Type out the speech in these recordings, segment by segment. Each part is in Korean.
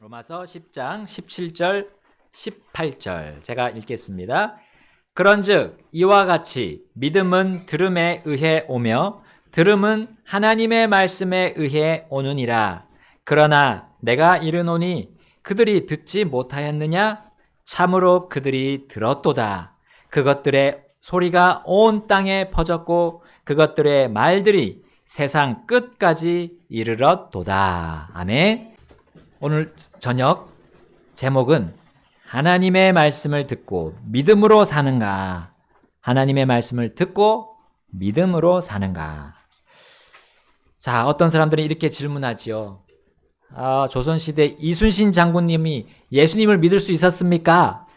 로마서 10장 17절 18절 제가 읽겠습니다. 그런즉 이와 같이 믿음은 들음에 의해 오며 들음은 하나님의 말씀에 의해 오느니라. 그러나 내가 이르노니 그들이 듣지 못하였느냐? 참으로 그들이 들었도다. 그것들의 소리가 온 땅에 퍼졌고 그것들의 말들이 세상 끝까지 이르렀도다. 아멘. 오늘 저녁 제목은 하나님의 말씀을 듣고 믿음으로 사는가? 하나님의 말씀을 듣고 믿음으로 사는가? 자, 어떤 사람들은 이렇게 질문하지요. 조선시대 이순신 장군님이 예수님을 믿을 수 있었습니까?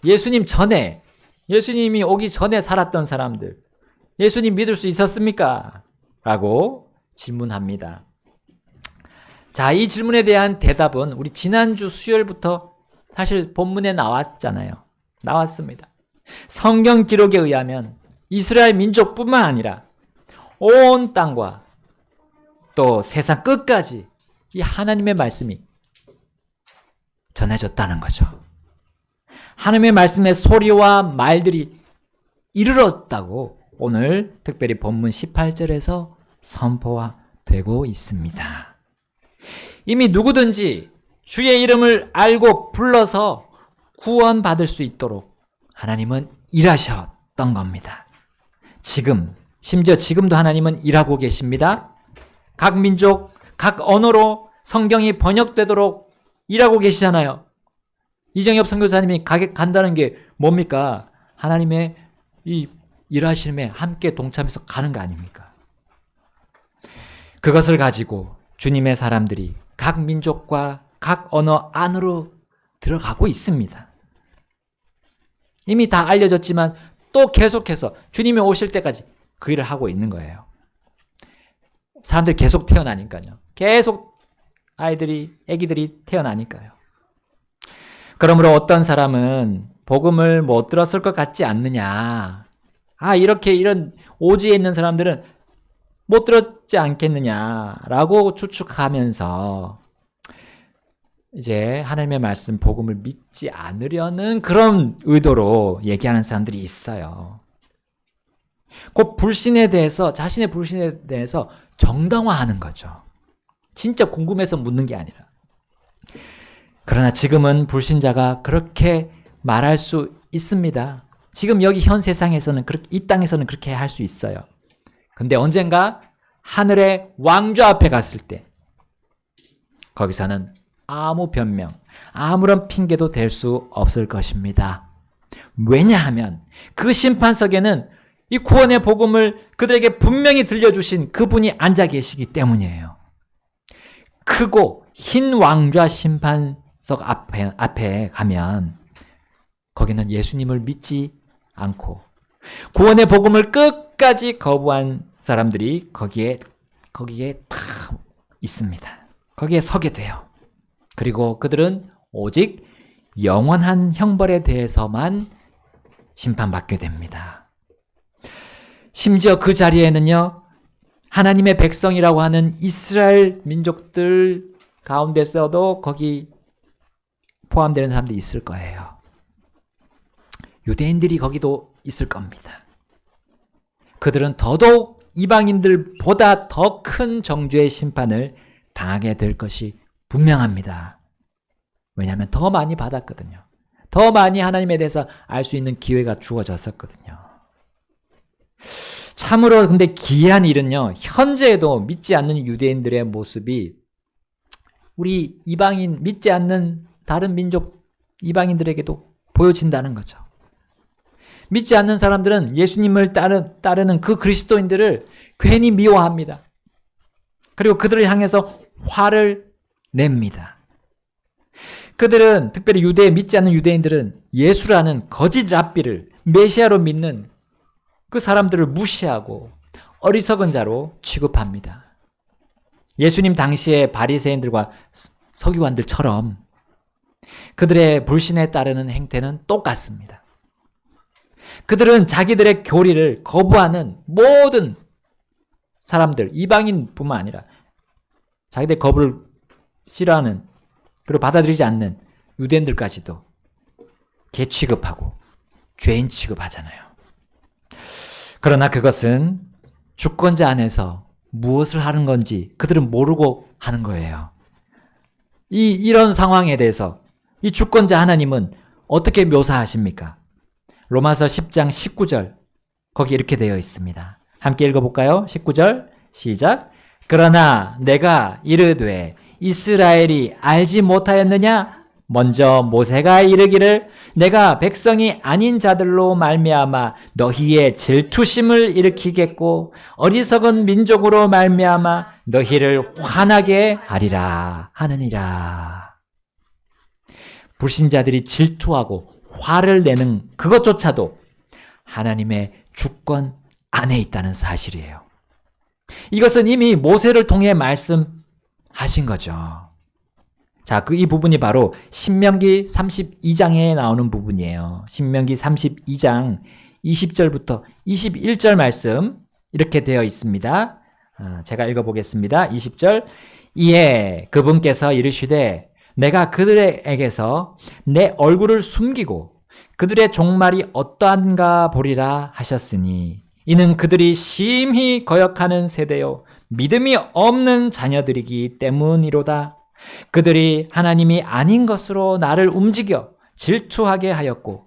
예수님이 오기 전에 살았던 사람들, 예수님 믿을 수 있었습니까? 라고 질문합니다. 자, 이 질문에 대한 대답은 우리 지난주 수요일부터 사실 본문에 나왔습니다. 성경 기록에 의하면 이스라엘 민족뿐만 아니라 온 땅과 또 세상 끝까지 이 하나님의 말씀이 전해졌다는 거죠. 하나님의 말씀의 소리와 말들이 이르렀다고 오늘 특별히 본문 18절에서 선포되고 있습니다. 이미 누구든지 주의 이름을 알고 불러서 구원받을 수 있도록 하나님은 일하셨던 겁니다. 심지어 지금도 하나님은 일하고 계십니다. 각 민족, 각 언어로 성경이 번역되도록 일하고 계시잖아요. 이정엽 선교사님이 간다는 게 뭡니까? 하나님의 이 일하심에 함께 동참해서 가는 거 아닙니까? 그것을 가지고 주님의 사람들이 각 민족과 각 언어 안으로 들어가고 있습니다. 이미 다 알려졌지만 또 계속해서 주님이 오실 때까지 그 일을 하고 있는 거예요. 사람들이 계속 태어나니까요. 계속 아기들이 태어나니까요. 그러므로 어떤 사람은 복음을 못 들었을 것 같지 않느냐. 이런 오지에 있는 사람들은 못 들었지 않겠느냐라고 추측하면서 이제 하나님의 말씀 복음을 믿지 않으려는 그런 의도로 얘기하는 사람들이 있어요. 그 자신의 불신에 대해서 정당화하는 거죠. 진짜 궁금해서 묻는 게 아니라. 그러나 지금은 불신자가 그렇게 말할 수 있습니다. 지금 여기 현 세상에서는 이 땅에서는 그렇게 할 수 있어요. 근데 언젠가 하늘의 왕좌 앞에 갔을 때 거기서는 아무 변명, 아무런 핑계도 댈 수 없을 것입니다. 왜냐하면 그 심판석에는 이 구원의 복음을 그들에게 분명히 들려주신 그분이 앉아 계시기 때문이에요. 크고 흰 왕좌 심판석 앞에 가면 거기는 예수님을 믿지 않고 구원의 복음을 끝까지 거부한 사람들이 거기에 다 있습니다. 거기에 서게 돼요. 그리고 그들은 오직 영원한 형벌에 대해서만 심판받게 됩니다. 심지어 그 자리에는요, 하나님의 백성이라고 하는 이스라엘 민족들 가운데서도 거기 포함되는 사람들이 있을 거예요. 유대인들이 거기도 있을 겁니다. 그들은 더더욱 이방인들보다 더 큰 정죄의 심판을 당하게 될 것이 분명합니다. 왜냐하면 더 많이 받았거든요. 더 많이 하나님에 대해서 알 수 있는 기회가 주어졌었거든요. 참으로 근데 기이한 일은요, 현재에도 믿지 않는 유대인들의 모습이 우리 이방인, 믿지 않는 다른 민족 이방인들에게도 보여진다는 거죠. 믿지 않는 사람들은 예수님을 따르는 그 그리스도인들을 괜히 미워합니다. 그리고 그들을 향해서 화를 냅니다. 그들은, 특별히 믿지 않는 유대인들은 예수라는 거짓 랍비를 메시아로 믿는 그 사람들을 무시하고 어리석은 자로 취급합니다. 예수님 당시의 바리새인들과 서기관들처럼 그들의 불신에 따르는 행태는 똑같습니다. 그들은 자기들의 교리를 거부하는 모든 사람들, 이방인뿐만 아니라 자기들 거부를 싫어하는 그리고 받아들이지 않는 유대인들까지도 개 취급하고 죄인 취급하잖아요. 그러나 그것은 주권자 안에서 무엇을 하는 건지 그들은 모르고 하는 거예요. 이런 상황에 대해서 이 주권자 하나님은 어떻게 묘사하십니까? 로마서 10장 19절 거기 이렇게 되어 있습니다. 함께 읽어볼까요? 19절 시작. 그러나 내가 이르되 이스라엘이 알지 못하였느냐? 먼저 모세가 이르기를 내가 백성이 아닌 자들로 말미암아 너희의 질투심을 일으키겠고 어리석은 민족으로 말미암아 너희를 화나게 하리라 하느니라. 불신자들이 질투하고 화를 내는 그것조차도 하나님의 주권 안에 있다는 사실이에요. 이것은 이미 모세를 통해 말씀하신 거죠. 자, 이 부분이 바로 신명기 32장에 나오는 부분이에요. 신명기 32장 20절부터 21절 말씀 이렇게 되어 있습니다. 제가 읽어보겠습니다. 20절 이에 그분께서 이르시되 내가 그들에게서 내 얼굴을 숨기고 그들의 종말이 어떠한가 보리라 하셨으니 이는 그들이 심히 거역하는 세대요 믿음이 없는 자녀들이기 때문이로다. 그들이 하나님이 아닌 것으로 나를 움직여 질투하게 하였고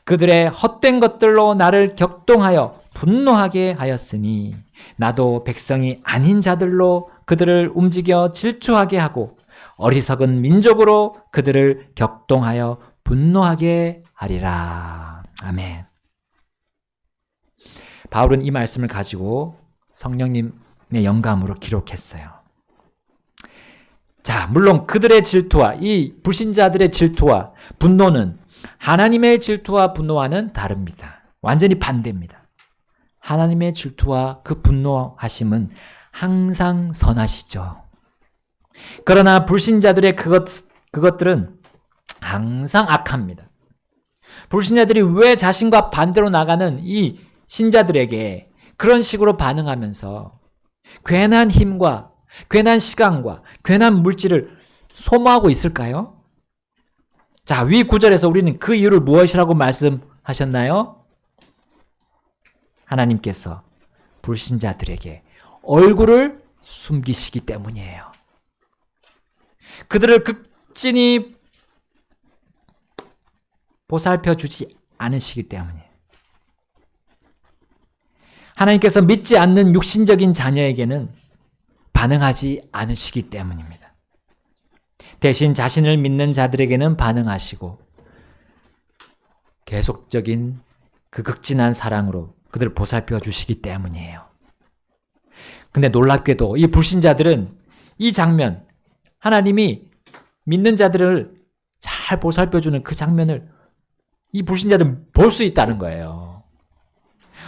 그들의 헛된 것들로 나를 격동하여 분노하게 하였으니 나도 백성이 아닌 자들로 그들을 움직여 질투하게 하고 어리석은 민족으로 그들을 격동하여 분노하게 하리라. 아멘. 바울은 이 말씀을 가지고 성령님의 영감으로 기록했어요. 자, 물론 그들의 질투와 이 불신자들의 질투와 분노는 하나님의 질투와 분노와는 다릅니다. 완전히 반대입니다. 하나님의 질투와 그 분노하심은 항상 선하시죠. 그러나 불신자들의 그것들은 항상 악합니다. 불신자들이 왜 자신과 반대로 나가는 이 신자들에게 그런 식으로 반응하면서 괜한 힘과 괜한 시간과 괜한 물질을 소모하고 있을까요? 자, 위 구절에서 우리는 그 이유를 무엇이라고 말씀하셨나요? 하나님께서 불신자들에게 얼굴을 숨기시기 때문이에요. 그들을 극진히 보살펴 주지 않으시기 때문이에요. 하나님께서 믿지 않는 육신적인 자녀에게는 반응하지 않으시기 때문입니다. 대신 자신을 믿는 자들에게는 반응하시고 계속적인 그 극진한 사랑으로 그들을 보살펴 주시기 때문이에요. 근데 놀랍게도 이 불신자들은 이 장면, 하나님이 믿는 자들을 잘 보살펴 주는 그 장면을 이 불신자들은 볼 수 있다는 거예요.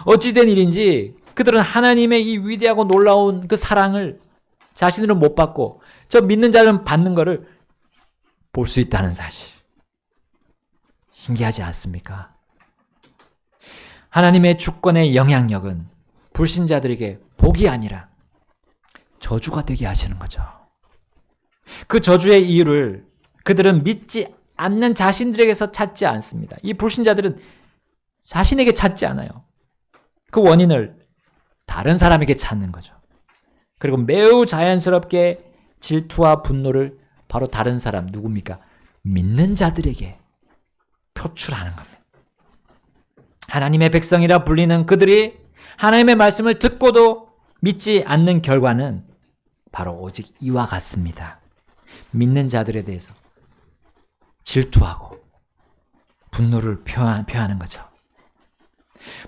어찌된 일인지 그들은 하나님의 이 위대하고 놀라운 그 사랑을 자신으로 못 받고 저 믿는 자는 받는 것을 볼 수 있다는 사실. 신기하지 않습니까? 하나님의 주권의 영향력은 불신자들에게 복이 아니라 저주가 되게 하시는 거죠. 그 저주의 이유를 그들은 믿지 않는 자신들에게서 찾지 않습니다. 이 불신자들은 자신에게 찾지 않아요. 그 원인을 다른 사람에게 찾는 거죠. 그리고 매우 자연스럽게 질투와 분노를 바로 다른 사람, 누굽니까? 믿는 자들에게 표출하는 겁니다. 하나님의 백성이라 불리는 그들이 하나님의 말씀을 듣고도 믿지 않는 결과는 바로 오직 이와 같습니다. 믿는 자들에 대해서 질투하고 분노를 표하는 거죠.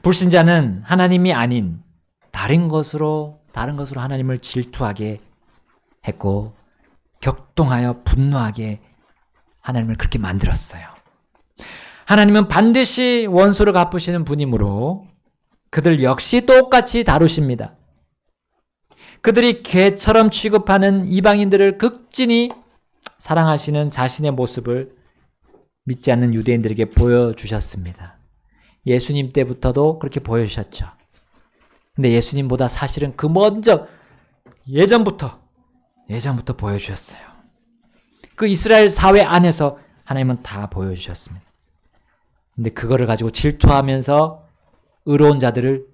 불신자는 하나님이 아닌 다른 것으로 하나님을 질투하게 했고 격동하여 분노하게 하나님을 그렇게 만들었어요. 하나님은 반드시 원수를 갚으시는 분이므로 그들 역시 똑같이 다루십니다. 그들이 개처럼 취급하는 이방인들을 극진히 사랑하시는 자신의 모습을 믿지 않는 유대인들에게 보여주셨습니다. 예수님 때부터도 그렇게 보여주셨죠. 근데 예수님보다 사실은 그 먼저 예전부터 보여주셨어요. 그 이스라엘 사회 안에서 하나님은 다 보여주셨습니다. 근데 그거를 가지고 질투하면서 의로운 자들을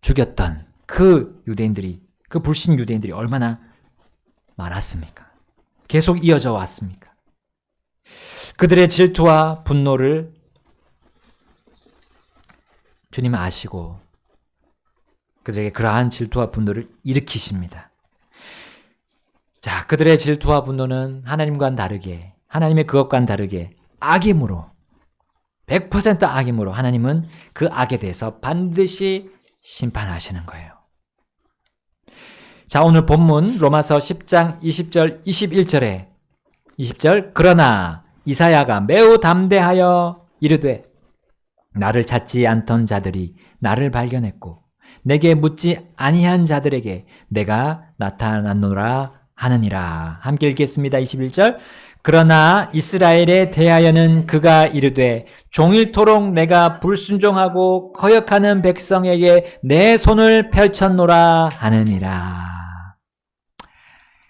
죽였던 그 유대인들이, 그 불신 유대인들이 얼마나 많았습니까? 계속 이어져 왔습니까? 그들의 질투와 분노를 주님은 아시고 그들에게 그러한 질투와 분노를 일으키십니다. 자, 그들의 질투와 분노는 하나님과는 다르게, 하나님의 그것과는 다르게 악임으로, 100% 악임으로 하나님은 그 악에 대해서 반드시 심판하시는 거예요. 자, 오늘 본문 로마서 10장 20절 21절에 20절 그러나 이사야가 매우 담대하여 이르되 나를 찾지 않던 자들이 나를 발견했고 내게 묻지 아니한 자들에게 내가 나타났노라 하느니라. 함께 읽겠습니다. 21절 그러나 이스라엘에 대하여는 그가 이르되 종일토록 내가 불순종하고 거역하는 백성에게 내 손을 펼쳤노라 하느니라.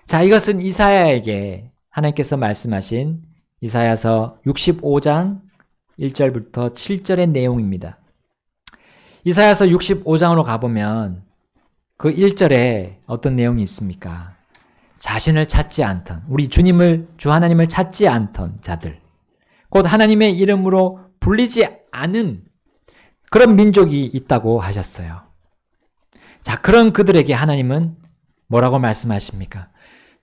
자, 이것은 이사야에게 하나님께서 말씀하신 이사야서 65장 1절부터 7절의 내용입니다. 이사야서 65장으로 가보면 그 1절에 어떤 내용이 있습니까? 자신을 찾지 않던, 우리 주님을, 주 하나님을 찾지 않던 자들, 곧 하나님의 이름으로 불리지 않은 그런 민족이 있다고 하셨어요. 자, 그런 그들에게 하나님은 뭐라고 말씀하십니까?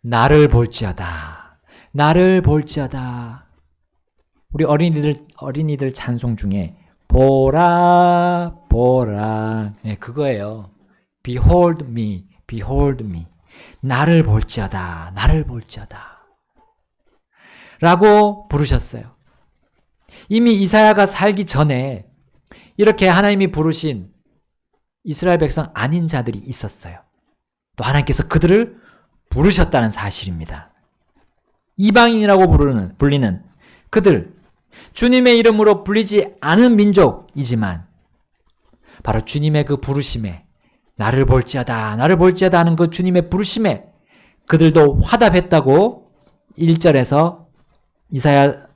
나를 볼지어다. 나를 볼지어다. 우리 어린이들 찬송 중에 보라 보라, 네, 그거예요. Behold me, behold me. 나를 볼지어다, 나를 볼지어다 라고 부르셨어요. 이미 이사야가 살기 전에 이렇게 하나님이 부르신 이스라엘 백성 아닌 자들이 있었어요. 또 하나님께서 그들을 부르셨다는 사실입니다. 이방인이라고 불리는 그들, 주님의 이름으로 불리지 않은 민족이지만 바로 주님의 그 부르심에 나를 볼지어다, 나를 볼지어다 하는 그 주님의 부르심에 그들도 화답했다고 1절에서 이사야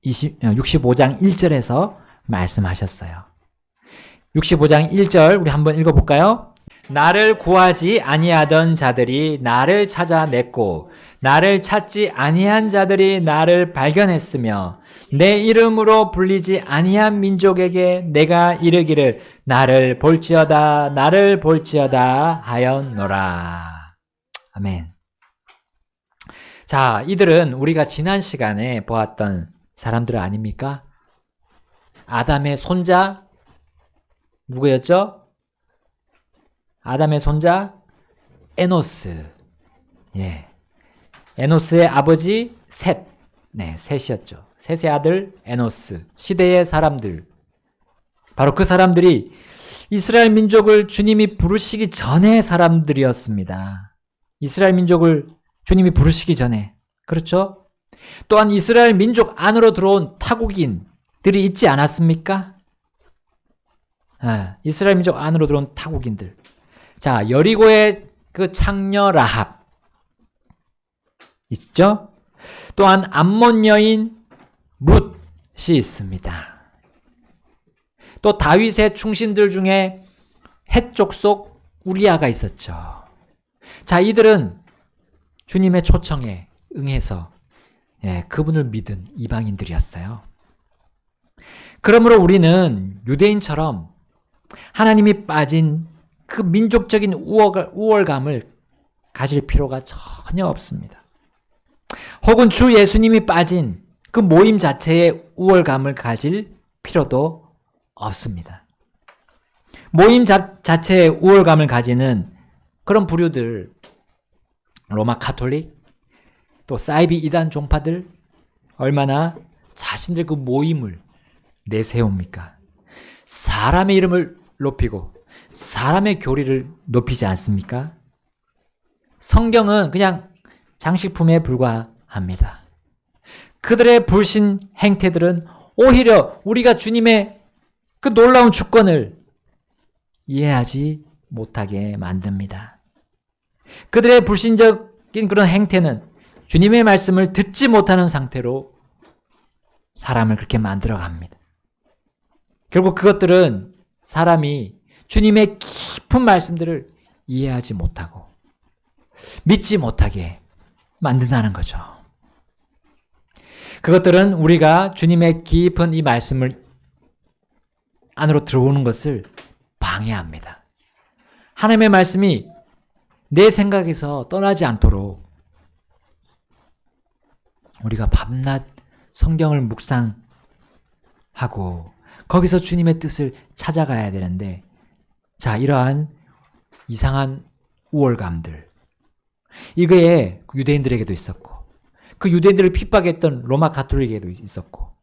65장 1절에서 말씀하셨어요. 65장 1절 우리 한번 읽어볼까요? 나를 구하지 아니하던 자들이 나를 찾아냈고 나를 찾지 아니한 자들이 나를 발견했으며 내 이름으로 불리지 아니한 민족에게 내가 이르기를 나를 볼지어다 나를 볼지어다 하였노라. 아멘. 자, 이들은 우리가 지난 시간에 보았던 사람들 아닙니까? 아담의 손자 누구였죠? 아담의 손자 에노스. 예. 에노스의 아버지 셋. 네, 셋이었죠. 셋의 아들 에노스. 시대의 사람들. 바로 그 사람들이 이스라엘 민족을 주님이 부르시기 전의 사람들이었습니다. 이스라엘 민족을 주님이 부르시기 전에. 그렇죠? 또한 이스라엘 민족 안으로 들어온 타국인들이 있지 않았습니까? 이스라엘 민족 안으로 들어온 타국인들. 자, 여리고의 그 창녀 라합 있죠? 또한 암몬 여인 룻이 있습니다. 또 다윗의 충신들 중에 헷 족속 우리아가 있었죠. 자, 이들은 주님의 초청에 응해서 그분을 믿은 이방인들이었어요. 그러므로 우리는 유대인처럼 하나님이 빠진 그 민족적인 우월감을 가질 필요가 전혀 없습니다. 혹은 주 예수님이 빠진 그 모임 자체의 우월감을 가질 필요도 없습니다. 모임 자체의 우월감을 가지는 그런 부류들, 로마 카톨릭, 또 사이비 이단 종파들 얼마나 자신들 그 모임을 내세웁니까? 사람의 이름을 높이고 사람의 교리를 높이지 않습니까? 성경은 그냥 장식품에 불과합니다. 그들의 불신 행태들은 오히려 우리가 주님의 그 놀라운 주권을 이해하지 못하게 만듭니다. 그들의 불신적인 그런 행태는 주님의 말씀을 듣지 못하는 상태로 사람을 그렇게 만들어 갑니다. 결국 그것들은 사람이 주님의 깊은 말씀들을 이해하지 못하고 믿지 못하게 만든다는 거죠. 그것들은 우리가 주님의 깊은 이 말씀을 안으로 들어오는 것을 방해합니다. 하나님의 말씀이 내 생각에서 떠나지 않도록 우리가 밤낮 성경을 묵상하고 거기서 주님의 뜻을 찾아가야 되는데, 자, 이러한 이상한 우월감들, 이거에 유대인들에게도 있었고, 그 유대인들을 핍박했던 로마 가톨릭에게도 있었고,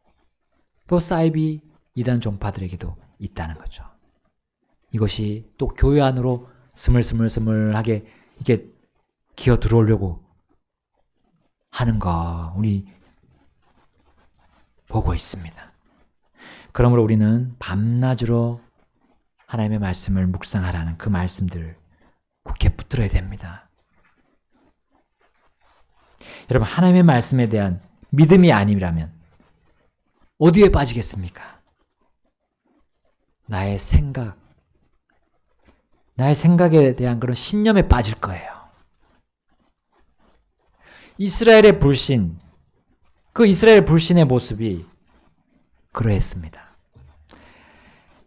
또 사이비 이단 종파들에게도 있다는 거죠. 이것이 또 교회 안으로 스물스물하게 이렇게 기어 들어오려고 하는 거 우리 보고 있습니다. 그러므로 우리는 밤낮으로 하나님의 말씀을 묵상하라는 그 말씀들을 굳게 붙들어야 됩니다. 여러분, 하나님의 말씀에 대한 믿음이 아니라면 어디에 빠지겠습니까? 나의 생각에 대한 그런 신념에 빠질 거예요. 이스라엘의 불신, 그 이스라엘 불신의 모습이 그러했습니다.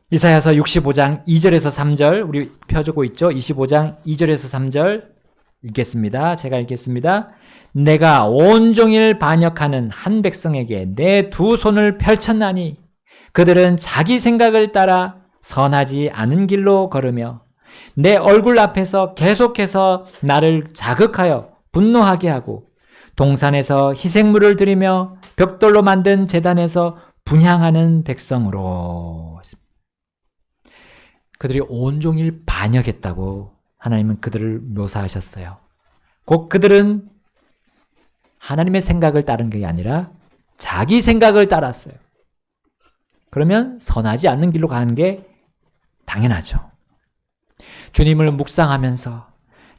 이사야서 65장 2절에서 3절 우리 펴주고 있죠. 25장 2절에서 3절 읽겠습니다. 제가 읽겠습니다. 내가 온종일 반역하는 한 백성에게 내 두 손을 펼쳤나니 그들은 자기 생각을 따라 선하지 않은 길로 걸으며 내 얼굴 앞에서 계속해서 나를 자극하여 분노하게 하고 동산에서 희생물을 드리며 벽돌로 만든 제단에서 분향하는 백성으로. 그들이 온종일 반역했다고 하나님은 그들을 묘사하셨어요. 곧 그들은 하나님의 생각을 따른 게 아니라 자기 생각을 따랐어요. 그러면 선하지 않는 길로 가는 게 당연하죠. 주님을 묵상하면서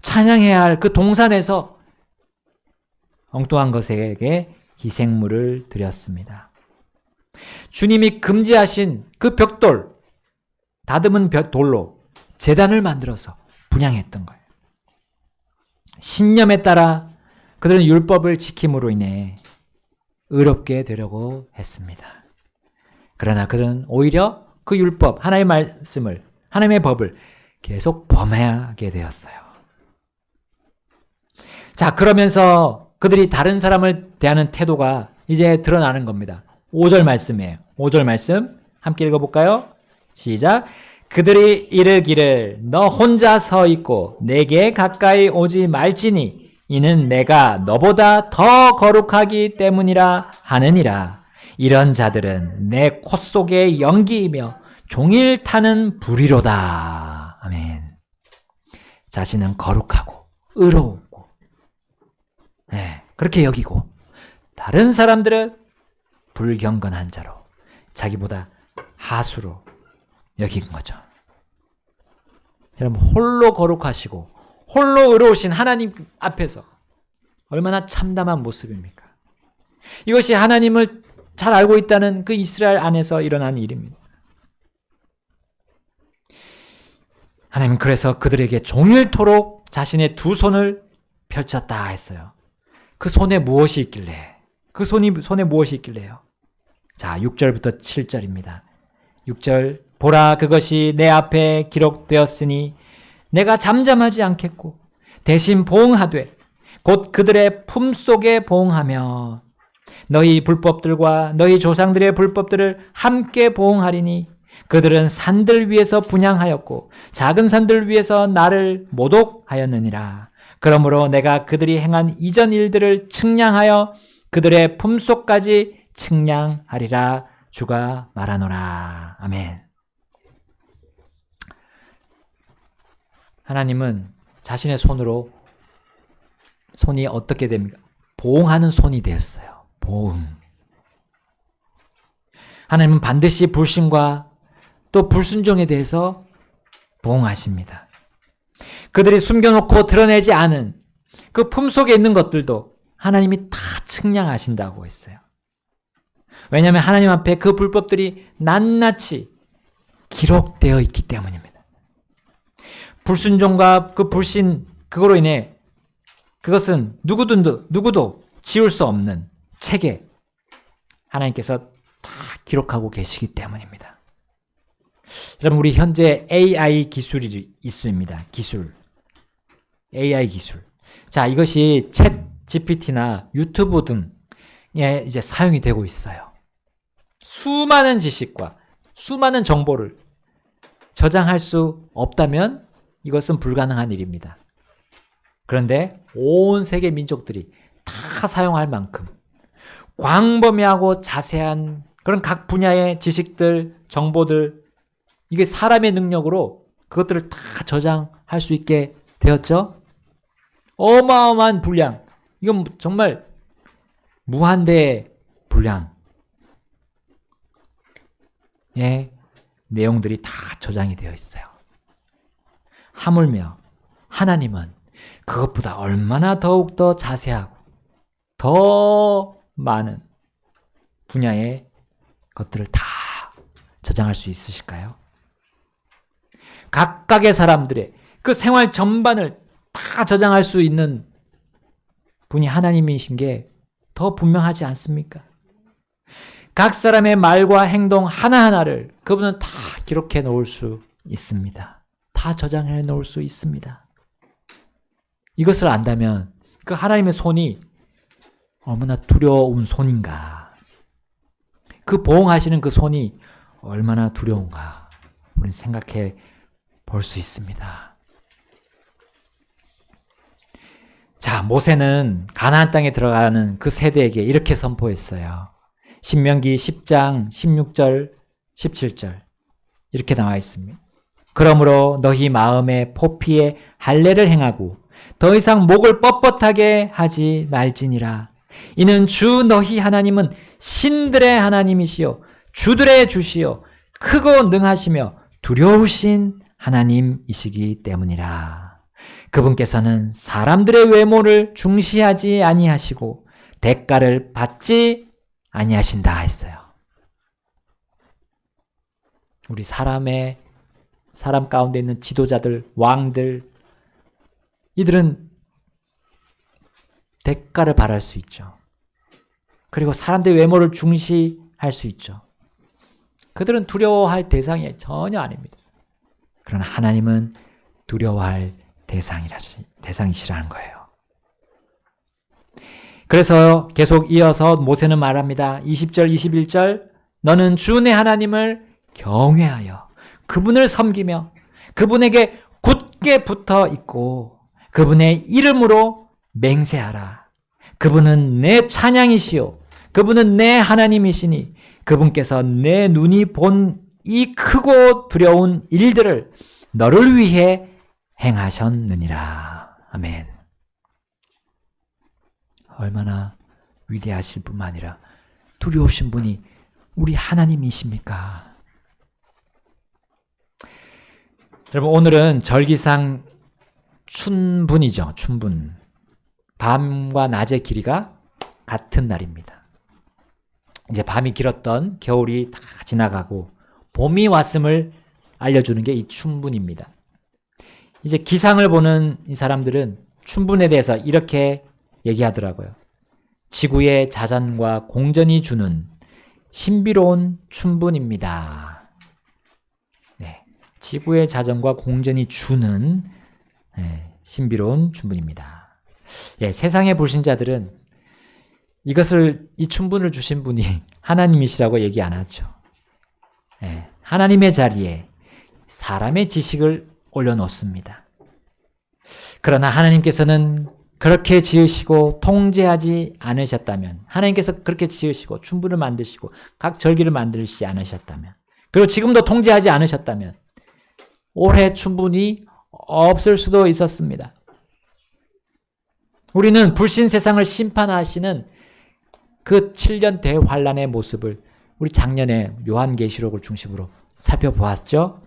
찬양해야 할 그 동산에서 엉뚱한 것에게 희생물을 드렸습니다. 주님이 금지하신 그 벽돌, 다듬은 돌로 제단을 만들어서 분향했던 거예요. 신념에 따라 그들은 율법을 지킴으로 인해 의롭게 되려고 했습니다. 그러나 그들은 오히려 그 율법, 하나님의 말씀을, 하나님의 법을 계속 범하게 되었어요. 자, 그러면서 그들이 다른 사람을 대하는 태도가 이제 드러나는 겁니다. 5절 말씀이에요. 5절 말씀 함께 읽어볼까요? 시작. 그들이 이르기를 너 혼자 서 있고 내게 가까이 오지 말지니 이는 내가 너보다 더 거룩하기 때문이라 하느니라. 이런 자들은 내 코 속에 연기이며 종일 타는 불이로다. 아멘. 자신은 거룩하고 의로우고 그렇게 여기고 다른 사람들은 불경건한 자로 자기보다 하수로 여긴 거죠. 여러분, 홀로 거룩하시고 홀로 의로우신 하나님 앞에서 얼마나 참담한 모습입니까? 이것이 하나님을 잘 알고 있다는 그 이스라엘 안에서 일어난 일입니다. 하나님은 그래서 그들에게 종일토록 자신의 두 손을 펼쳤다 했어요. 그 손에 무엇이 있길래? 그 손에 무엇이 있길래요? 자, 6절부터 7절입니다. 6절, 보라 그것이 내 앞에 기록되었으니 내가 잠잠하지 않겠고 대신 보응하되 곧 그들의 품속에 보응하며 너희 불법들과 너희 조상들의 불법들을 함께 보응하리니 그들은 산들 위에서 분향하였고 작은 산들 위에서 나를 모독하였느니라. 그러므로 내가 그들이 행한 이전 일들을 측량하여 그들의 품속까지 측량하리라. 주가 말하노라. 아멘. 하나님은 자신의 손이 어떻게 됩니까? 보응하는 손이 되었어요. 보응. 하나님은 반드시 불신과 또 불순종에 대해서 보응하십니다. 그들이 숨겨놓고 드러내지 않은 그 품속에 있는 것들도 하나님이 다 측량하신다고 했어요. 왜냐하면 하나님 앞에 그 불법들이 낱낱이 기록되어 있기 때문입니다. 불순종과 그 불신, 그거로 인해 그것은 누구도 지울 수 없는 책에 하나님께서 다 기록하고 계시기 때문입니다. 여러분, 우리 현재 AI 기술이 있습니다. AI 기술. 자, 이것이 챗 GPT나 유튜브 등에 이제 사용이 되고 있어요. 수많은 지식과 수많은 정보를 저장할 수 없다면 이것은 불가능한 일입니다. 그런데 온 세계 민족들이 다 사용할 만큼 광범위하고 자세한 그런 각 분야의 지식들, 정보들, 이게 사람의 능력으로 그것들을 다 저장할 수 있게 되었죠. 어마어마한 분량, 이건 정말 무한대의 분량의 내용들이 다 저장이 되어 있어요. 하물며 하나님은 그것보다 얼마나 더욱더 자세하고 더 많은 분야의 것들을 다 저장할 수 있으실까요? 각각의 사람들의 그 생활 전반을 다 저장할 수 있는 분이 하나님이신 게 더 분명하지 않습니까? 각 사람의 말과 행동 하나하나를 그분은 다 기록해 놓을 수 있습니다. 다 저장해 놓을 수 있습니다. 이것을 안다면 그 하나님의 손이 얼마나 두려운 손인가, 그 보응하시는 그 손이 얼마나 두려운가 우리는 생각해 볼 수 있습니다. 자, 모세는 가나안 땅에 들어가는 그 세대에게 이렇게 선포했어요. 신명기 10장 16절 17절 이렇게 나와 있습니다. 그러므로 너희 마음에 포피에 할례를 행하고 더 이상 목을 뻣뻣하게 하지 말지니라. 이는 주 너희 하나님은 신들의 하나님이시요 주들의 주시요 크고 능하시며 두려우신 하나님이시기 때문이라. 그분께서는 사람들의 외모를 중시하지 아니하시고 대가를 받지 아니하신다 했어요. 우리 사람 가운데 있는 지도자들, 왕들, 이들은 대가를 바랄 수 있죠. 그리고 사람들의 외모를 중시할 수 있죠. 그들은 두려워할 대상이 전혀 아닙니다. 그러나 하나님은 두려워할 대상이시라는 거예요. 그래서 계속 이어서 모세는 말합니다. 20절, 21절 너는 주 내 하나님을 경외하여 그분을 섬기며 그분에게 굳게 붙어 있고 그분의 이름으로 맹세하라. 그분은 내 찬양이시요 그분은 내 하나님이시니 그분께서 내 눈이 본 이 크고 두려운 일들을 너를 위해 행하셨느니라. 아멘. 얼마나 위대하실 뿐만 아니라 두려우신 분이 우리 하나님이십니까? 여러분, 오늘은 절기상 춘분이죠. 춘분. 밤과 낮의 길이가 같은 날입니다. 이제 밤이 길었던 겨울이 다 지나가고 봄이 왔음을 알려주는 게 이 춘분입니다. 이제 기상을 보는 이 사람들은 춘분에 대해서 이렇게 얘기하더라고요. 지구의 자전과 공전이 주는 신비로운 춘분입니다. 네, 지구의 자전과 공전이 주는 신비로운 춘분입니다. 세상의 불신자들은 이 춘분을 주신 분이 하나님이시라고 얘기 안 하죠. 하나님의 자리에 사람의 지식을 올려놓습니다. 그러나 하나님께서는 그렇게 지으시고 통제하지 않으셨다면, 하나님께서 그렇게 지으시고 춘분을 만드시고 각 절기를 만들지 않으셨다면, 그리고 지금도 통제하지 않으셨다면 올해 춘분이 없을 수도 있었습니다. 우리는 불신 세상을 심판하시는 그 7년 대환란의 모습을 우리 작년에 요한계시록을 중심으로 살펴보았죠.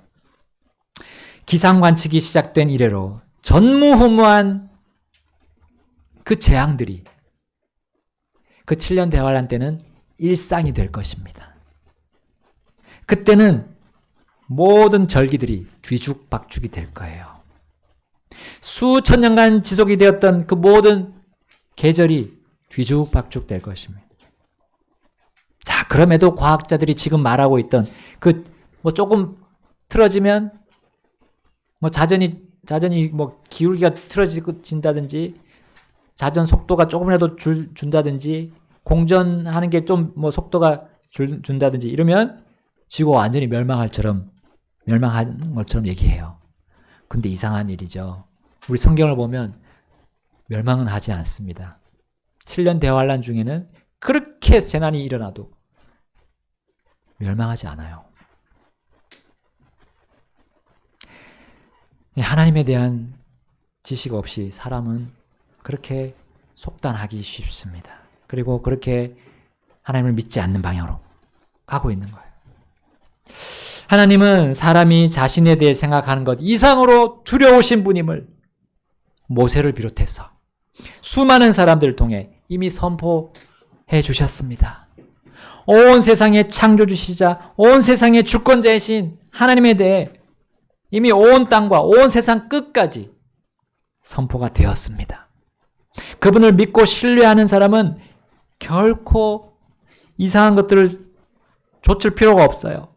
기상 관측이 시작된 이래로 전무후무한 그 재앙들이 그 7년 대환란 때는 일상이 될 것입니다. 그때는 모든 절기들이 뒤죽박죽이 될 거예요. 수천 년간 지속이 되었던 그 모든 계절이 뒤죽박죽 될 것입니다. 자, 그럼에도 과학자들이 지금 말하고 있던 조금 틀어지면 자전이 기울기가 틀어진다든지 자전 속도가 조금이라도 준다든지 공전하는 게 좀 속도가 준다든지 이러면 지구가 완전히 멸망한 것처럼 얘기해요. 근데 이상한 일이죠. 우리 성경을 보면 멸망은 하지 않습니다. 7년 대환란 중에는 그렇게 재난이 일어나도 멸망하지 않아요. 하나님에 대한 지식 없이 사람은 그렇게 속단하기 쉽습니다. 그리고 그렇게 하나님을 믿지 않는 방향으로 가고 있는 거예요. 하나님은 사람이 자신에 대해 생각하는 것 이상으로 두려우신 분임을 모세를 비롯해서 수많은 사람들을 통해 이미 선포해 주셨습니다. 온 세상의 창조주시자 온 세상의 주권자이신 하나님에 대해 이미 온 땅과 온 세상 끝까지 선포가 되었습니다. 그분을 믿고 신뢰하는 사람은 결코 이상한 것들을 좇을 필요가 없어요.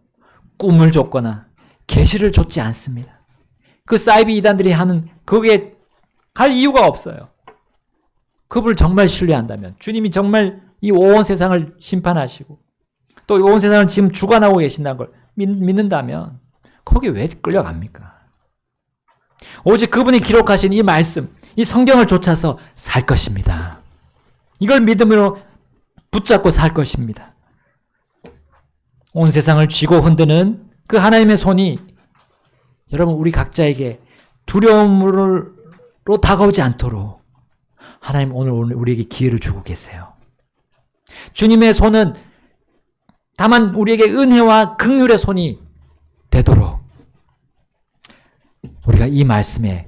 꿈을 줬거나 계시를 줬지 않습니다. 그 사이비 이단들이 하는 그게 할 이유가 없어요. 그분을 정말 신뢰한다면, 주님이 정말 이 온 세상을 심판하시고 또 온 세상을 지금 주관하고 계신다는 걸 믿는다면 거기에 왜 끌려갑니까? 오직 그분이 기록하신 이 말씀, 이 성경을 쫓아서 살 것입니다. 이걸 믿음으로 붙잡고 살 것입니다. 온 세상을 쥐고 흔드는 그 하나님의 손이 여러분 우리 각자에게 두려움으로 다가오지 않도록 하나님 오늘 우리에게 기회를 주고 계세요. 주님의 손은 다만 우리에게 은혜와 긍휼의 손이 되도록 우리가 이 말씀을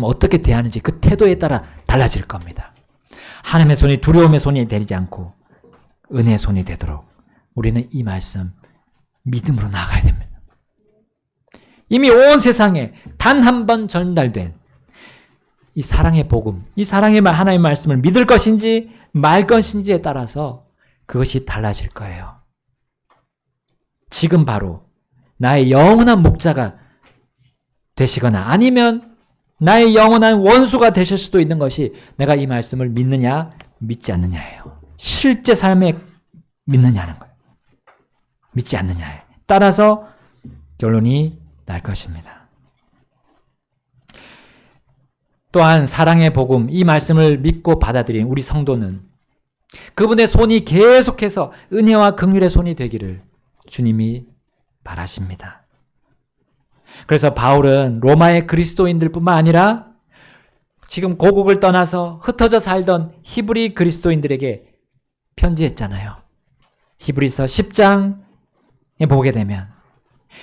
어떻게 대하는지 그 태도에 따라 달라질 겁니다. 하나님의 손이 두려움의 손이 되지 않고 은혜의 손이 되도록 우리는 이 말씀 믿음으로 나가야 됩니다. 이미 온 세상에 단 한 번 전달된 이 사랑의 복음, 이 사랑의 하나님의 말씀을 믿을 것인지 말 것인지에 따라서 그것이 달라질 거예요. 지금 바로 나의 영원한 목자가 되시거나 아니면 나의 영원한 원수가 되실 수도 있는 것이 내가 이 말씀을 믿느냐 믿지 않느냐예요. 실제 삶에 믿느냐는 거예요. 믿지 않느냐에 따라서 결론이 날 것입니다. 또한 사랑의 복음, 이 말씀을 믿고 받아들인 우리 성도는 그분의 손이 계속해서 은혜와 긍휼의 손이 되기를 주님이 바라십니다. 그래서 바울은 로마의 그리스도인들뿐만 아니라 지금 고국을 떠나서 흩어져 살던 히브리 그리스도인들에게 편지했잖아요. 히브리서 10장에 보게 되면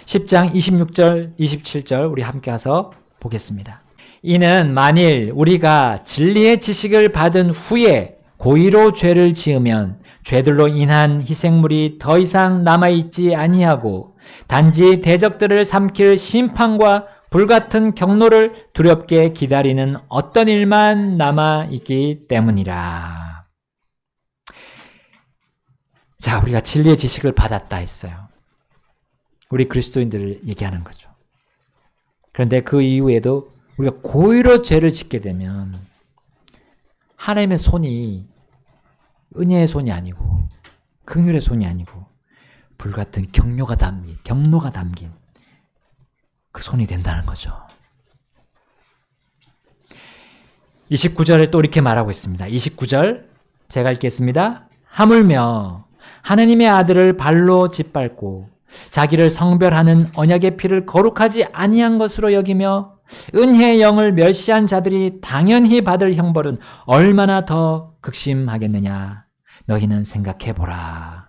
10장 26절, 27절 우리 함께 가서 보겠습니다. 이는 만일 우리가 진리의 지식을 받은 후에 고의로 죄를 지으면 죄들로 인한 희생물이 더 이상 남아있지 아니하고 단지 대적들을 삼킬 심판과 불같은 경로를 두렵게 기다리는 어떤 일만 남아있기 때문이라. 자, 우리가 진리의 지식을 받았다 했어요. 우리 그리스도인들을 얘기하는 거죠. 그런데 그 이후에도 우리가 고의로 죄를 짓게 되면 하나님의 손이 은혜의 손이 아니고 긍휼의 손이 아니고 불같은 경로가 담긴 그 손이 된다는 거죠. 29절에 또 이렇게 말하고 있습니다. 29절 제가 읽겠습니다. 하물며 하나님의 아들을 발로 짓밟고 자기를 성별하는 언약의 피를 거룩하지 아니한 것으로 여기며 은혜의 영을 멸시한 자들이 당연히 받을 형벌은 얼마나 더 극심하겠느냐. 너희는 생각해보라.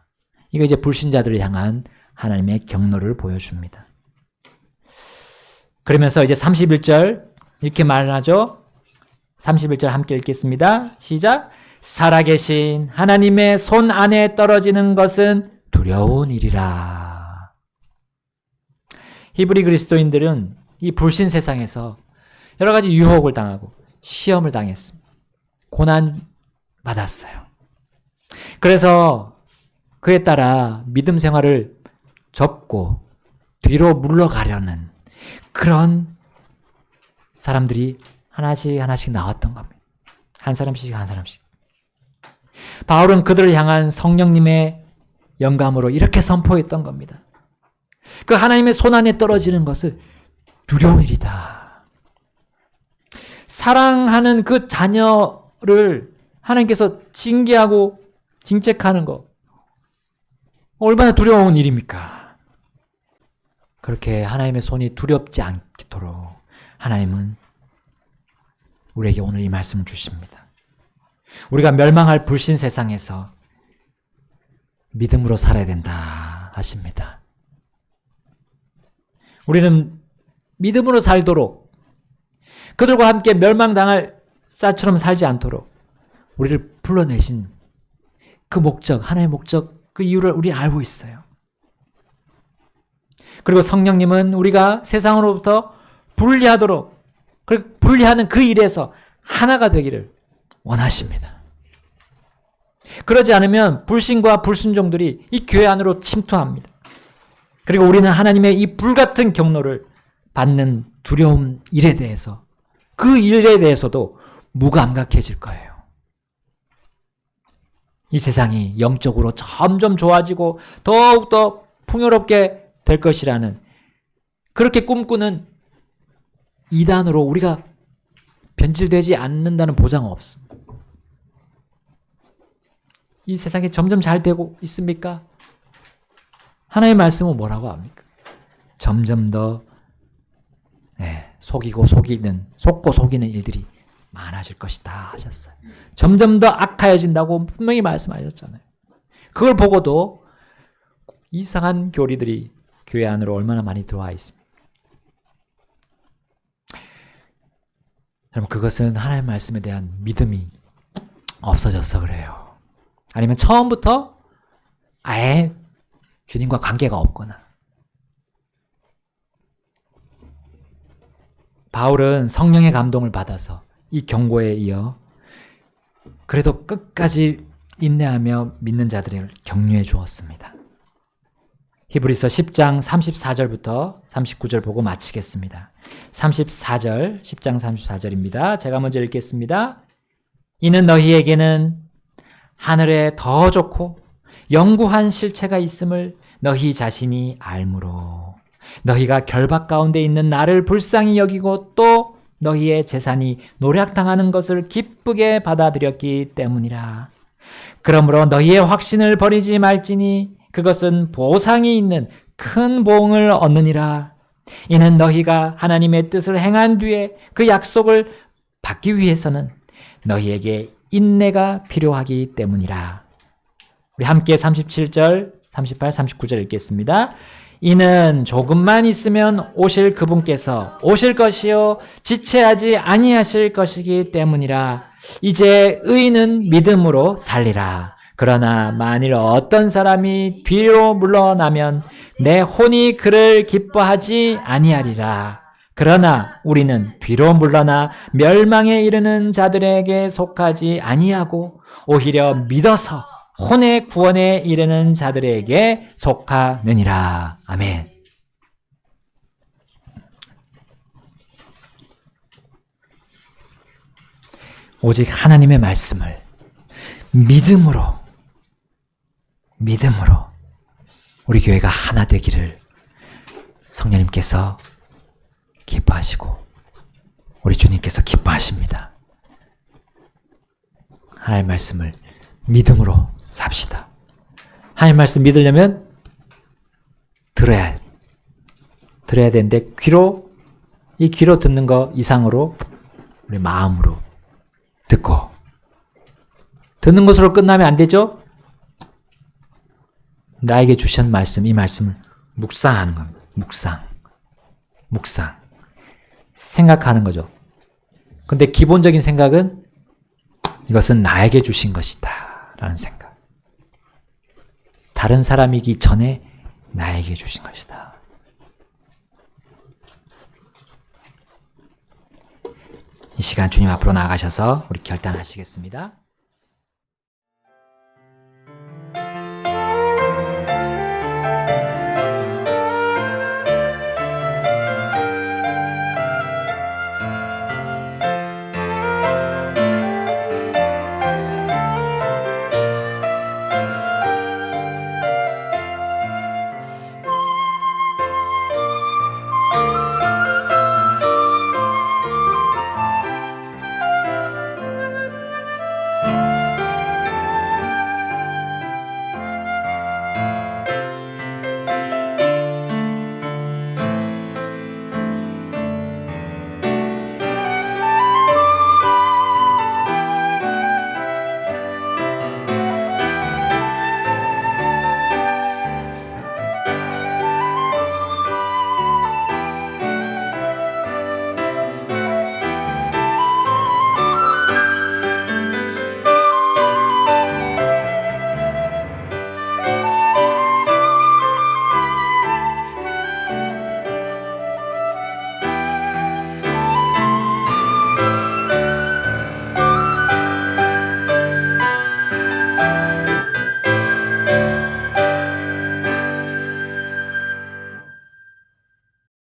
이거 이제 불신자들을 향한 하나님의 경로를 보여줍니다. 그러면서 이제 31절 이렇게 말하죠. 31절 함께 읽겠습니다. 시작. 살아계신 하나님의 손 안에 떨어지는 것은 두려운 일이라. 히브리 그리스도인들은 이 불신 세상에서 여러 가지 유혹을 당하고 시험을 당했습니다. 고난 받았어요. 그래서 그에 따라 믿음 생활을 접고 뒤로 물러가려는 그런 사람들이 하나씩 나왔던 겁니다. 한 사람씩. 바울은 그들을 향한 성령님의 영감으로 이렇게 선포했던 겁니다. 그 하나님의 손 안에 떨어지는 것을 두려운 일이다. 사랑하는 그 자녀를 하나님께서 징계하고 징책하는 거 얼마나 두려운 일입니까? 그렇게 하나님의 손이 두렵지 않도록 하나님은 우리에게 오늘 이 말씀을 주십니다. 우리가 멸망할 불신 세상에서 믿음으로 살아야 된다 하십니다. 우리는 믿음으로 살도록 그들과 함께 멸망당할 쌀처럼 살지 않도록 우리를 불러내신 그 목적, 하나의 목적, 그 이유를 우리 알고 있어요. 그리고 성령님은 우리가 세상으로부터 분리하도록, 분리하는 그 일에서 하나가 되기를 원하십니다. 그러지 않으면 불신과 불순종들이 이 교회 안으로 침투합니다. 그리고 우리는 하나님의 이 불같은 경로를 받는 두려운 일에 대해서, 그 일에 대해서도 무감각해질 거예요. 이 세상이 영적으로 점점 좋아지고 더욱더 풍요롭게 될 것이라는 그렇게 꿈꾸는 이단으로 우리가 변질되지 않는다는 보장은 없습니다. 이 세상이 점점 잘 되고 있습니까? 하나님의 말씀은 뭐라고 합니까? 점점 더 속고 속이는 일들이 많아질 것이다 하셨어요. 점점 더 악하여진다고 분명히 말씀하셨잖아요. 그걸 보고도 이상한 교리들이 교회 안으로 얼마나 많이 들어와 있습니까? 여러분, 그것은 하나님의 말씀에 대한 믿음이 없어져서 그래요. 아니면 처음부터 아예 주님과 관계가 없거나. 바울은 성령의 감동을 받아서 이 경고에 이어 그래도 끝까지 인내하며 믿는 자들을 격려해 주었습니다. 히브리서 10장 34절부터 39절 보고 마치겠습니다. 34절, 10장 34절입니다. 제가 먼저 읽겠습니다. 이는 너희에게는 하늘에 더 좋고 영구한 실체가 있음을 너희 자신이 알므로 너희가 결박 가운데 있는 나를 불쌍히 여기고 또 너희의 재산이 노략당하는 것을 기쁘게 받아들였기 때문이라. 그러므로 너희의 확신을 버리지 말지니 그것은 보상이 있는 큰 보응을 얻느니라. 이는 너희가 하나님의 뜻을 행한 뒤에 그 약속을 받기 위해서는 너희에게 인내가 필요하기 때문이라. 우리 함께 37절, 38, 39절 읽겠습니다. 이는 조금만 있으면 오실 그분께서 오실 것이요 지체하지 아니하실 것이기 때문이라. 이제 의인은 믿음으로 살리라. 그러나 만일 어떤 사람이 뒤로 물러나면 내 혼이 그를 기뻐하지 아니하리라. 그러나 우리는 뒤로 물러나 멸망에 이르는 자들에게 속하지 아니하고 오히려 믿어서 혼의 구원에 이르는 자들에게 속하느니라. 아멘. 오직 하나님의 말씀을 믿음으로 우리 교회가 하나 되기를 성령님께서 기뻐하시고 우리 주님께서 기뻐하십니다. 하나님의 말씀을 믿음으로 삽시다. 하나님 말씀 믿으려면 들어야 되는데 이 귀로 듣는 거 이상으로 우리 마음으로 듣고 듣는 것으로 끝나면 안 되죠? 나에게 주신 말씀, 이 말씀을 묵상하는 겁니다. 묵상. 생각하는 거죠. 근데 기본적인 생각은 이것은 나에게 주신 것이다 라는 생각. 다른 사람이기 전에 나에게 주신 것이다. 이 시간 주님 앞으로 나아가셔서 우리 결단하시겠습니다.